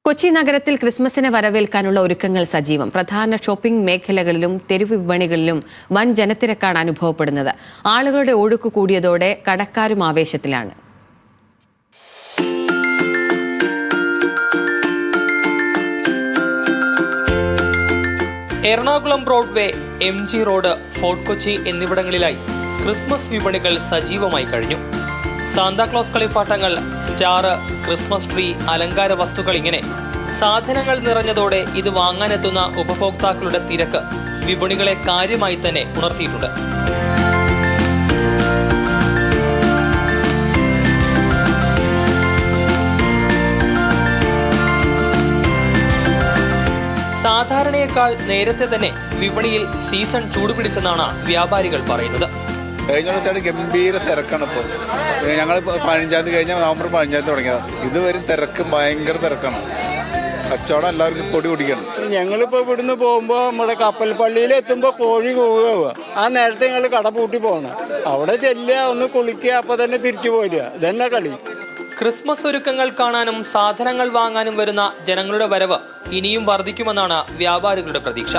കൊച്ചി നഗരത്തിൽ ക്രിസ്മസിനെ വരവേൽക്കാനുള്ള ഒരുക്കങ്ങൾ സജീവം. പ്രധാന ഷോപ്പിംഗ് മേഖലകളിലും തെരുവ് വിപണികളിലും വൻ ജനത്തിരക്കാണ് അനുഭവപ്പെടുന്നത്. ആളുകളുടെ ഒഴുക്ക് കൂടിയതോടെ കടക്കാരും ആവേശത്തിലാണ്. Ernakulam Broadway, MG road, Fort Kochi എന്നിവിടങ്ങളിലായി ക്രിസ്മസ് വിപണികൾ സജീവമായി കഴിഞ്ഞു. സാന്താക്ലോസ് കളിപ്പാട്ടങ്ങൾ, സ്റ്റാർ, ക്രിസ്മസ് ട്രീ, അലങ്കാര വസ്തുക്കൾ ഇങ്ങനെ സാധനങ്ങൾ നിറഞ്ഞതോടെ ഇത് വാങ്ങാനെത്തുന്ന ഉപഭോക്താക്കളുടെ തിരക്ക് വിപണികളെ കാര്യമായി തന്നെ ഉണർത്തിയിട്ടുണ്ട്. സാധാരണയേക്കാൾ നേരത്തെ തന്നെ വിപണിയിൽ സീസൺ ചൂടുപിടിച്ചെന്നാണ് വ്യാപാരികൾ പറയുന്നത്. കഴിഞ്ഞ ദിവസമാണ് ഗംഭീര തിരക്കാണ്. ഇപ്പോൾ ഞങ്ങൾ 15 തീയതി കഴിഞ്ഞാൽ നവംബർ 15 തുടങ്ങിയത്. ഇതുവരെ തിരക്ക് ഭയങ്കര തിരക്കാണ്. കച്ചവടം എല്ലാവർക്കും പൊടി പിടിക്കണം. ഞങ്ങളിപ്പോൾ ഇവിടുന്ന് പോകുമ്പോൾ നമ്മുടെ കപ്പൽ പള്ളിയിൽ എത്തുമ്പോൾ കോഴി കൂവുക. ആ നേരത്തെ ഞങ്ങൾ കട പൂട്ടി പോകണം. അവിടെ ചെല്ലുക, ഒന്ന് കുളിക്കുക, അപ്പം തന്നെ തിരിച്ചു പോരുക. ഇതന്നെ കളി. ക്രിസ്മസ് ഒരുക്കങ്ങൾ കാണാനും സാധനങ്ങൾ വാങ്ങാനും വരുന്ന ജനങ്ങളുടെ വരവ് ഇനിയും വർദ്ധിക്കുമെന്നാണ് വ്യാപാരികളുടെ പ്രതീക്ഷ.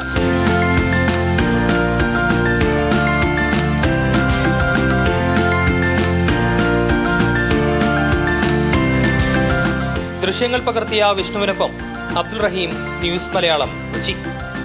ദൃശ്യങ്ങൾ പകർത്തിയ വിഷ്ണുവിനൊപ്പം അബ്ദുൾ റഹീം, ന്യൂസ് മലയാളം, കൊച്ചി.